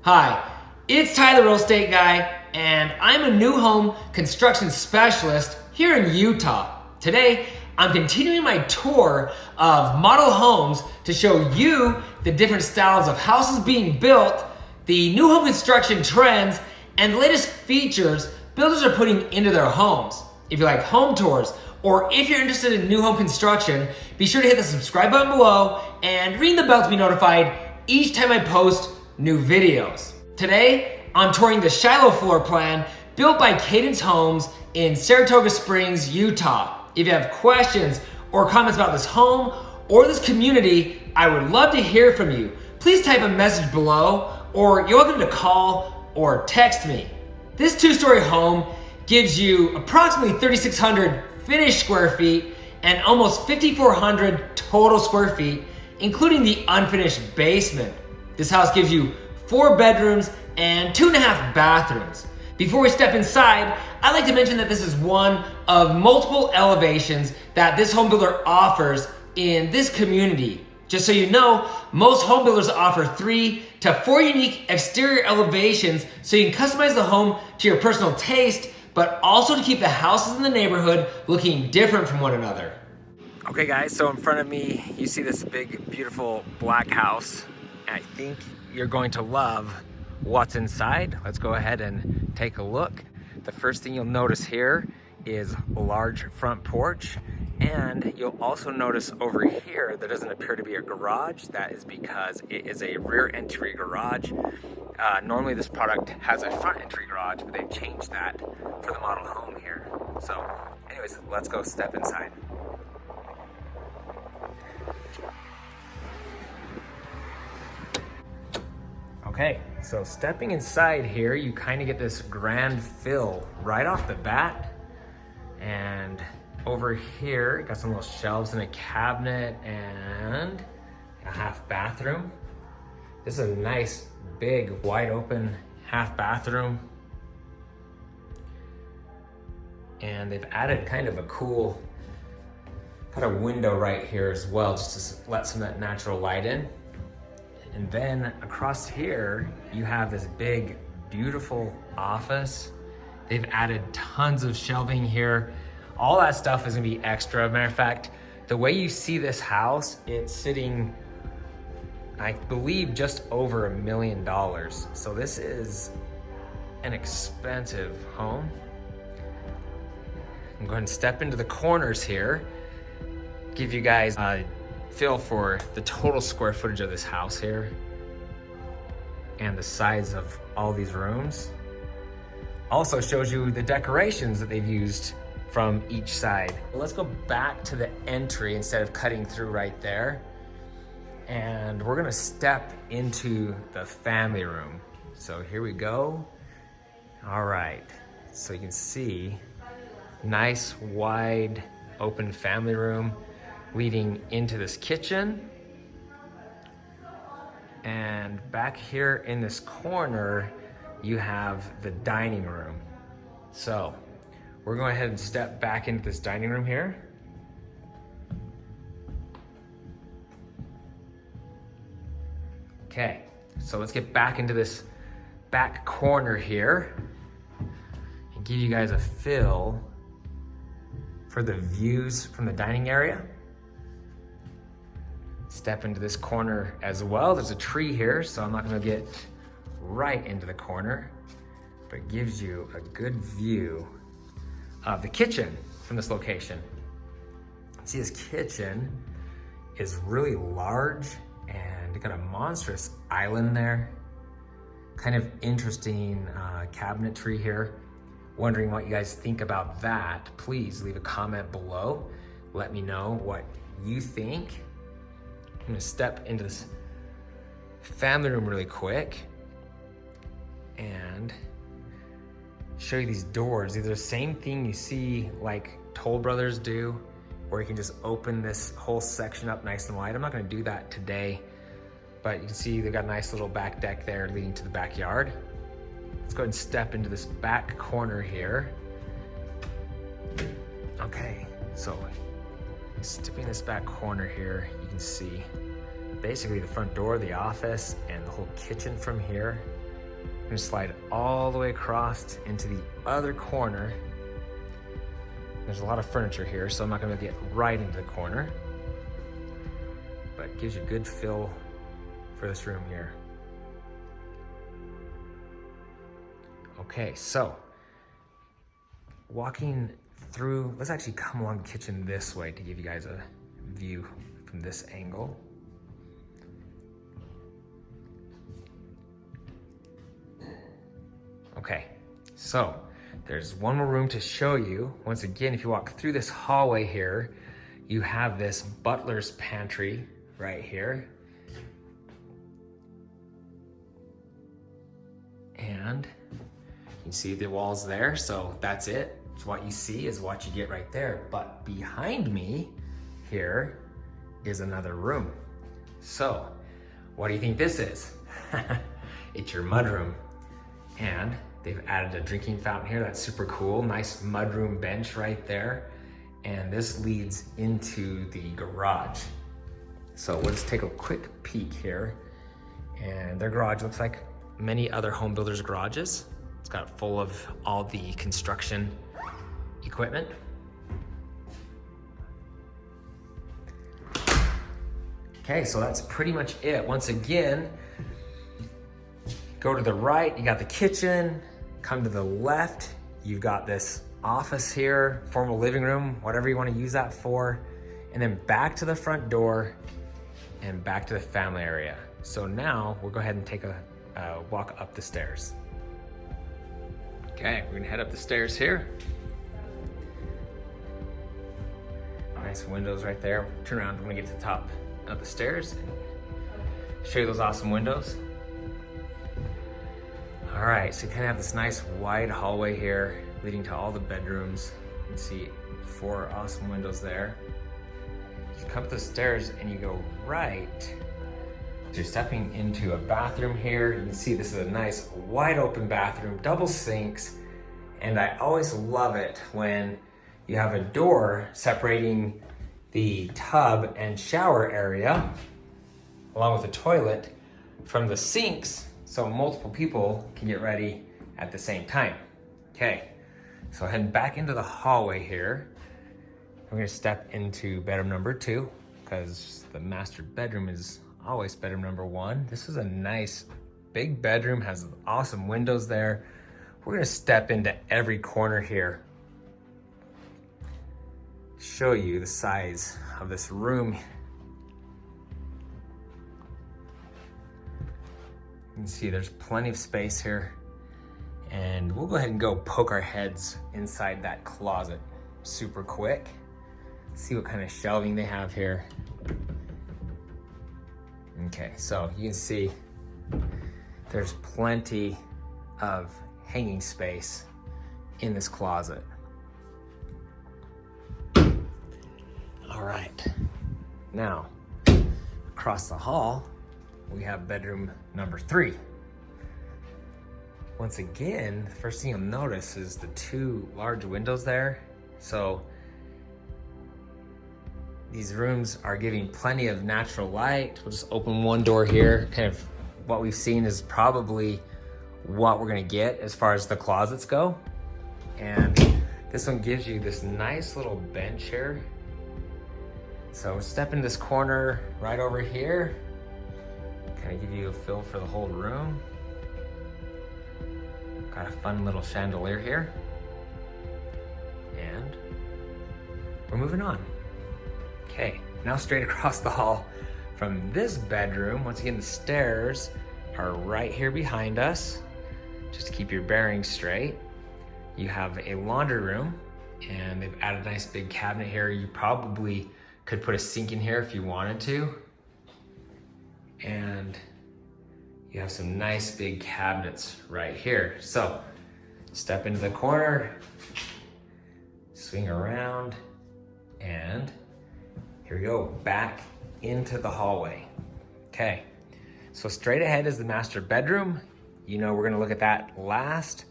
Hi, it's Ty the Real Estate Guy, and I'm a new home construction specialist here in Utah. Today, I'm continuing my tour of model homes to show you the different styles of houses being built, the new home construction trends, and the latest features builders are putting into their homes. If you like home tours, or if you're interested in new home construction, be sure to hit the subscribe button below and ring the bell to be notified each time I post new videos. Today, I'm touring the Shiloh floor plan built by Cadence Homes in Saratoga Springs, Utah. If you have questions or comments about this home or this community, I would love to hear from you. Please type a message below, or you're welcome to call or text me. This two-story home gives you approximately 3,600 finished square feet and almost 5,400 total square feet, including the unfinished basement. This house gives you 4 bedrooms and 2.5 bathrooms. Before we step inside, I'd like to mention that this is one of multiple elevations that this home builder offers in this community. Just so you know, most home builders offer 3 to 4 unique exterior elevations so you can customize the home to your personal taste, but also to keep the houses in the neighborhood looking different from one another. Okay guys, so in front of me, you see this big, beautiful black house. I think you're going to love what's inside. Let's go ahead and take a look. The first thing you'll notice here is a large front porch, and you'll also notice over here there doesn't appear to be a garage. That is because it is a rear entry garage. Normally this product has a front entry garage, but they've changed that for the model home here. So anyways, let's go step inside. Okay, so stepping inside here, you kind of get this grand feel right off the bat. And over here, got some little shelves and a cabinet and a half bathroom. This is a nice, big, wide open half bathroom. And they've added kind of a cool kind of window right here as well, just to let some of that natural light in. And then across here, you have this big, beautiful office. They've added tons of shelving here. All that stuff is gonna be extra. Matter of fact, the way you see this house, it's sitting, I believe, just over $1 million. So this is an expensive home. I'm going to step into the corners here, give you guys a feel for the total square footage of this house here and the size of all these rooms. Also shows you the decorations that they've used from each side. Let's go back to the entry instead of cutting through right there. And we're gonna step into the family room. So here we go. All right, so you can see, nice, wide, open family room leading into this kitchen. And back here in this corner, you have the dining room. So we're going ahead and step back into this dining room here. Okay, so let's get back into this back corner here and give you guys a feel for the views from the dining area. Step into this corner as well. There's a tree here, so I'm not gonna get right into the corner, but it gives you a good view of the kitchen from this location. See, this kitchen is really large and got a monstrous island there. Kind of interesting cabinetry here. Wondering what you guys think about that. Please leave a comment below. Let me know what you think. I'm gonna step into this family room really quick and show you these doors. These are the same thing you see like Toll Brothers do, where you can just open this whole section up nice and wide. I'm not gonna do that today, but you can see they've got a nice little back deck there leading to the backyard. Let's go ahead and step into this back corner here. Okay, so stepping this back corner here, you can see basically the front door, the office, and the whole kitchen from here. gonna slide all the way across into the other corner. There's a lot of furniture here, so I'm not gonna get right into the corner, but it gives you a good feel for this room here. Okay, so walking through, let's actually come along the kitchen this way to give you guys a view from this angle. Okay, so there's one more room to show you. Once again, if you walk through this hallway here, you have this butler's pantry right here. And you can see the walls there, so that's it. So what you see is what you get right there. But behind me here is another room. So what do you think this is? It's your mudroom. And they've added a drinking fountain here. That's super cool. Nice mudroom bench right there. And this leads into the garage. So let's take a quick peek here. And their garage looks like many other home builders' garages. It's got full of all the construction equipment. Okay, so that's pretty much it. Once again, go to the right, you got the kitchen. Come to the left, you've got this office here, formal living room, whatever you want to use that for. And then back to the front door and back to the family area. So now we'll go ahead and take a walk up the stairs. Okay, we're gonna head up the stairs here. Nice windows right there. Turn around when we get to the top of the stairs and show you those awesome windows. All right, so you kind of have this nice wide hallway here leading to all the bedrooms. You can see 4 awesome windows there. You come up the stairs and you go right. You're stepping into a bathroom here. You can see this is a nice wide open bathroom, double sinks. And I always love it when you have a door separating the tub and shower area, along with the toilet, from the sinks, so multiple people can get ready at the same time. Okay, so heading back into the hallway here, we're gonna step into bedroom number 2, because the master bedroom is always bedroom number 1. This is a nice big bedroom, has awesome windows there. We're gonna step into every corner here, show you the size of this room. You can see there's plenty of space here, and we'll go ahead and go poke our heads inside that closet super quick. See what kind of shelving they have here. Okay, so you can see there's plenty of hanging space in this closet. All right, now across the hall, we have bedroom number 3. Once again, the first thing you'll notice is the 2 large windows there. So these rooms are giving plenty of natural light. We'll just open one door here. Kind of what we've seen is probably what we're gonna get as far as the closets go. And this one gives you this nice little bench here. So step in this corner right over here. Kind of give you a feel for the whole room. Got a fun little chandelier here. And we're moving on. Okay, now straight across the hall from this bedroom, once again, the stairs are right here behind us. Just to keep your bearings straight. You have a laundry room, and they've added a nice big cabinet here. You probably could put a sink in here if you wanted to. And you have some nice big cabinets right here. So step into the corner, swing around, and here we go, back into the hallway. Okay, so straight ahead is the master bedroom. You know we're gonna look at that last,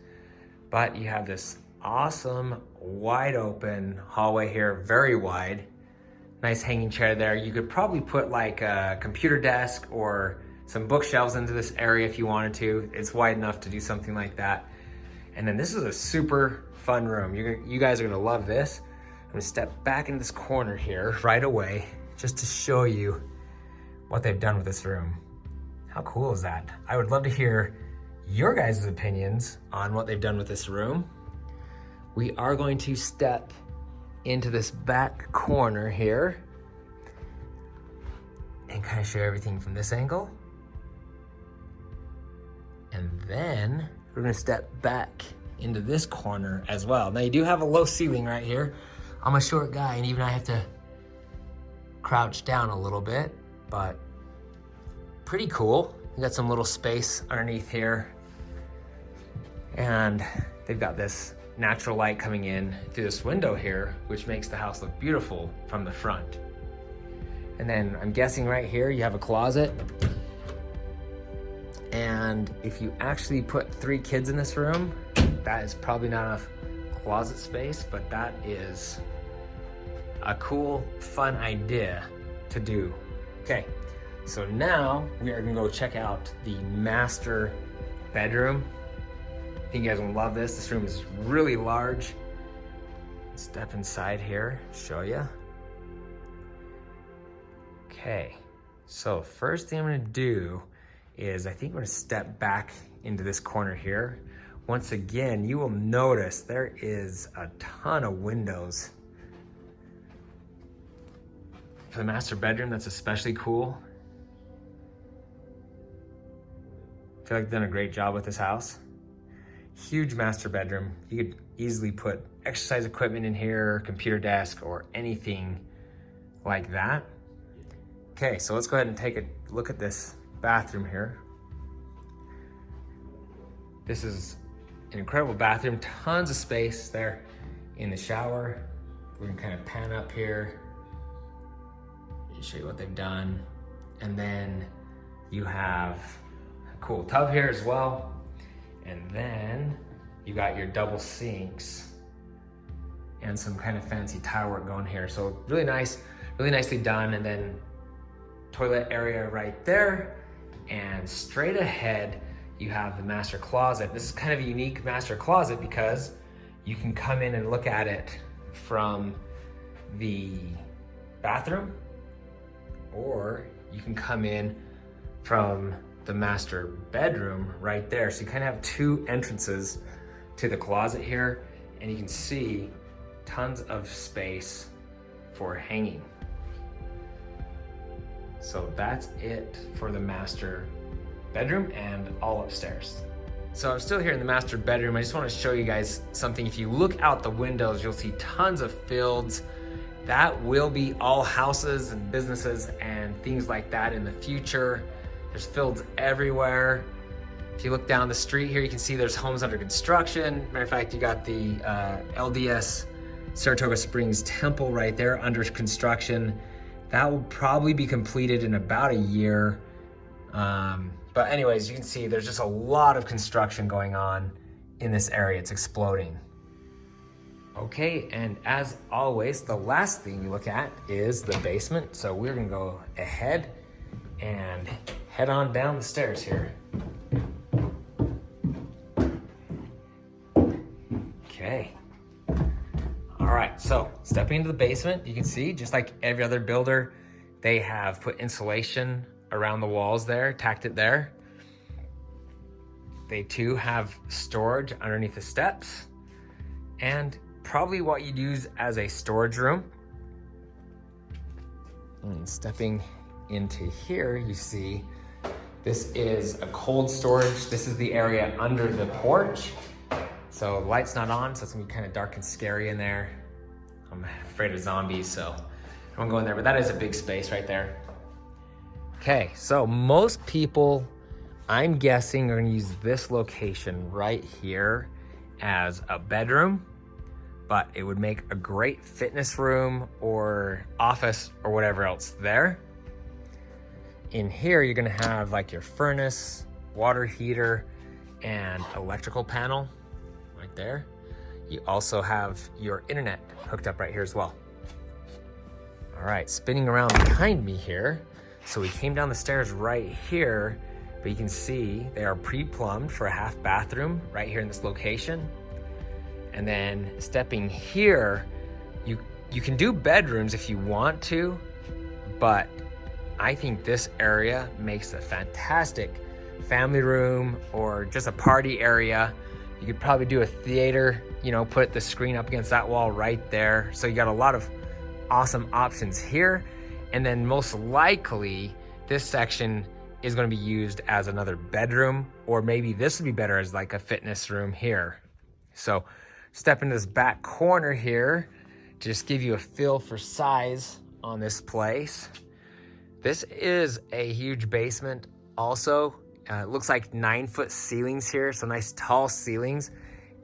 but you have this awesome wide open hallway here, very wide. Nice hanging chair there. You could probably put like a computer desk or some bookshelves into this area if you wanted to. It's wide enough to do something like that. And then this is a super fun room. You guys are gonna love this. I'm gonna step back into this corner here right away just to show you what they've done with this room. How cool is that? I would love to hear your guys' opinions on what they've done with this room. We are going to step into this back corner here and kind of show everything from this angle. And then we're gonna step back into this corner as well. Now you do have a low ceiling right here. I'm a short guy and even I have to crouch down a little bit, but pretty cool. You got some little space underneath here. And they've got this natural light coming in through this window here, which makes the house look beautiful from the front. And then I'm guessing right here you have a closet. And if you actually put 3 kids in this room, that is probably not enough closet space, but that is a cool, fun idea to do. Okay, so now we are gonna go check out the master bedroom. I think you guys will love this. This room is really large. Step inside here, show you. Okay, so first thing I'm gonna do is I think we're gonna step back into this corner here. Once again, you will notice there is a ton of windows. For the master bedroom, that's especially cool. I feel like they've done a great job with this house. Huge master bedroom. You could easily put exercise equipment in here, computer desk, or anything like that. Okay, so let's go ahead and take a look at this bathroom here. This is an incredible bathroom, tons of space there in the shower. We can kind of pan up here and show you what they've done. And then you have a cool tub here as well. And then you got your double sinks and some kind of fancy tile work going here. So really nice, really nicely done. And then toilet area right there. And straight ahead, you have the master closet. This is kind of a unique master closet because you can come in and look at it from the bathroom, or you can come in from the master bedroom right there. So you kind of have 2 entrances to the closet here, and you can see tons of space for hanging. So that's it for the master bedroom and all upstairs. So I'm still here in the master bedroom. I just want to show you guys something. If you look out the windows, you'll see tons of fields. That will be all houses and businesses and things like that in the future. There's fields everywhere. If you look down the street here, you can see there's homes under construction. Matter of fact, you got the LDS Saratoga Springs Temple right there under construction. That will probably be completed in about a year. But anyways, you can see there's just a lot of construction going on in this area. It's exploding. Okay, and as always, the last thing you look at is the basement. So we're gonna go ahead and head on down the stairs here. Okay. All right, so stepping into the basement, you can see just like every other builder, they have put insulation around the walls there, tacked it there. They too have storage underneath the steps and probably what you'd use as a storage room. And stepping into here, you see this is a cold storage. This is the area under the porch. So the light's not on, so it's gonna be kind of dark and scary in there. I'm afraid of zombies, so I won't go in there, but that is a big space right there. Okay, so most people, I'm guessing, are gonna use this location right here as a bedroom, but it would make a great fitness room or office or whatever else there. In here, you're gonna have like your furnace, water heater, and electrical panel right there. You also have your internet hooked up right here as well. All right, spinning around behind me here. So we came down the stairs right here, but you can see they are pre-plumbed for a half bathroom right here in this location. And then stepping here, you can do bedrooms if you want to, but I think this area makes a fantastic family room or just a party area. You could probably do a theater, you know, put the screen up against that wall right there. So you got a lot of awesome options here. And then most likely this section is going to be used as another bedroom, or maybe this would be better as like a fitness room here. So step into this back corner here, just give you a feel for size on this place. This is a huge basement also. It looks like 9-foot ceilings here, so nice tall ceilings.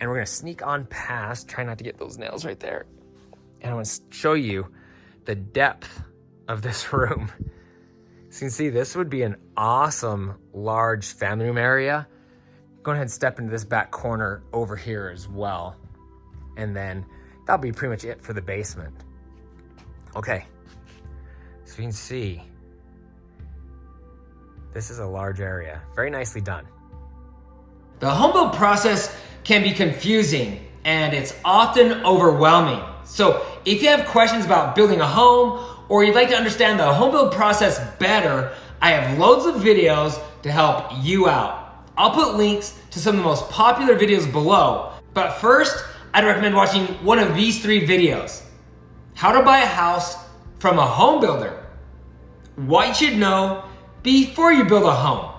And we're gonna sneak on past, try not to get those nails right there. And I wanna show you the depth of this room. So you can see this would be an awesome large family room area. Go ahead and step into this back corner over here as well. And then that'll be pretty much it for the basement. Okay, so you can see, this is a large area, very nicely done. The home build process can be confusing and it's often overwhelming. So if you have questions about building a home or you'd like to understand the home build process better, I have loads of videos to help you out. I'll put links to some of the most popular videos below, but first, I'd recommend watching one of these 3 videos. How to buy a house from a home builder. What you should know before you build a home.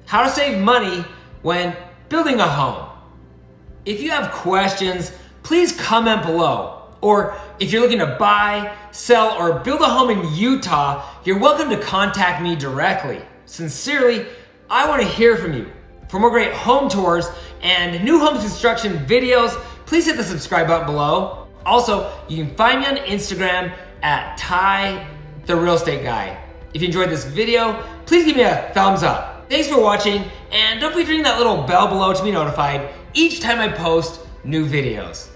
How to save money when building a home. If you have questions, please comment below. Or if you're looking to buy, sell, or build a home in Utah, you're welcome to contact me directly. Sincerely, I want to hear from you. For more great home tours and new home construction videos, please hit the subscribe button below. Also, you can find me on Instagram at Ty the Real Estate Guy. If you enjoyed this video, please give me a thumbs up. Thanks for watching, and don't forget to ring that little bell below to be notified each time I post new videos.